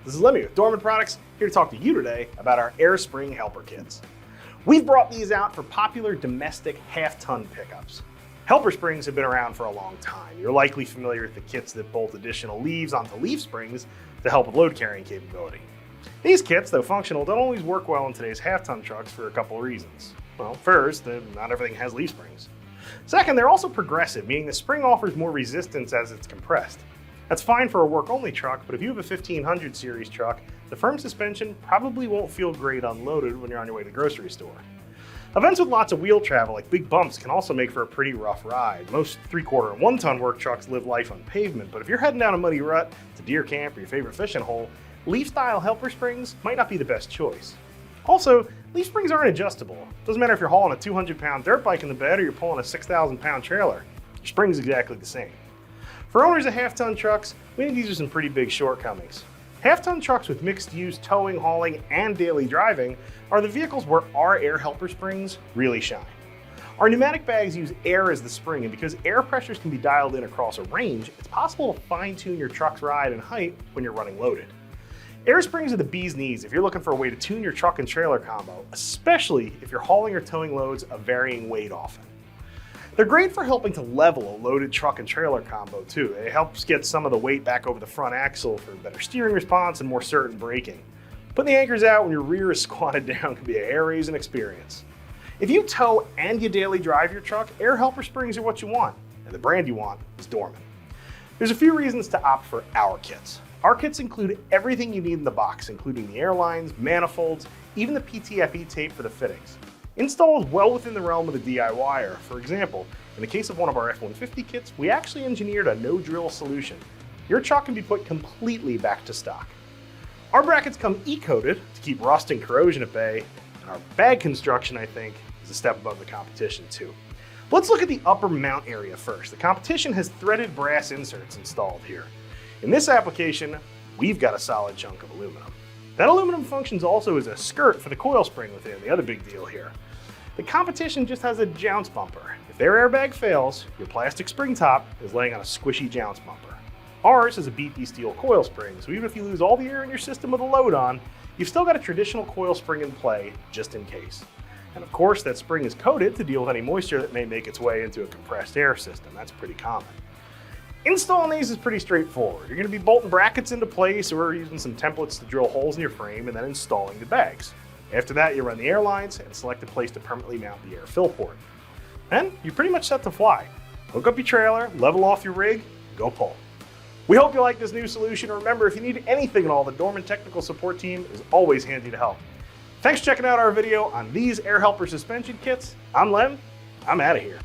This is Lemmy with Dorman Products, here to talk to you today about our air spring helper kits. We've brought these out for popular domestic half-ton pickups. Helper springs have been around for a long time. You're likely familiar with the kits that bolt additional leaves onto leaf springs to help with load carrying capability. These kits, though functional, don't always work well in today's half-ton trucks for a couple of reasons. Well, first, not everything has leaf springs. Second, they're also progressive, meaning the spring offers more resistance as it's compressed. That's fine for a work-only truck, but if you have a 1500 series truck, the firm suspension probably won't feel great unloaded when you're on your way to the grocery store. Events with lots of wheel travel, like big bumps, can also make for a pretty rough ride. Most 3/4 and 1-ton work trucks live life on pavement, but if you're heading down a muddy rut to deer camp or your favorite fishing hole, leaf-style helper springs might not be the best choice. Also, leaf springs aren't adjustable. Doesn't matter if you're hauling a 200-pound dirt bike in the bed or you're pulling a 6,000-pound trailer. Your spring's exactly the same. For owners of half-ton trucks, we think these are some pretty big shortcomings. Half-ton trucks with mixed-use towing, hauling, and daily driving are the vehicles where our air helper springs really shine. Our pneumatic bags use air as the spring, and because air pressures can be dialed in across a range, it's possible to fine-tune your truck's ride and height when you're running loaded. Air springs are the bee's knees if you're looking for a way to tune your truck and trailer combo, especially if you're hauling or towing loads of varying weight often. They're great for helping to level a loaded truck and trailer combo too. It helps get some of the weight back over the front axle for better steering response and more certain braking. Putting the anchors out when your rear is squatted down can be a hair-raising experience. If you tow and you daily drive your truck, air helper springs are what you want, and the brand you want is Dorman. There's a few reasons to opt for our kits. Our kits include everything you need in the box, including the air lines, manifolds, even the PTFE tape for the fittings. Install is well within the realm of the DIYer. For example, in the case of one of our F-150 kits, we actually engineered a no-drill solution. Your truck can be put completely back to stock. Our brackets come E-coated to keep rust and corrosion at bay, and our bag construction, I think, is a step above the competition too. Let's look at the upper mount area first. The competition has threaded brass inserts installed here. In this application, we've got a solid chunk of aluminum. That aluminum functions also as a skirt for the coil spring within, the other big deal here. The competition just has a jounce bumper. If their airbag fails, your plastic spring top is laying on a squishy jounce bumper. Ours is a beefy steel coil spring, so even if you lose all the air in your system with a load on, you've still got a traditional coil spring in play just in case. And of course, that spring is coated to deal with any moisture that may make its way into a compressed air system. That's pretty common. Installing these is pretty straightforward. You're going to be bolting brackets into place or using some templates to drill holes in your frame and then installing the bags. After that, you run the air lines and select a place to permanently mount the air fill port. Then you're pretty much set to fly. Hook up your trailer, level off your rig, go pull. We hope you like this new solution. Remember, if you need anything at all, the Dorman technical support team is always handy to help. Thanks for checking out our video on these air helper suspension kits. I'm Lem. I'm out of here.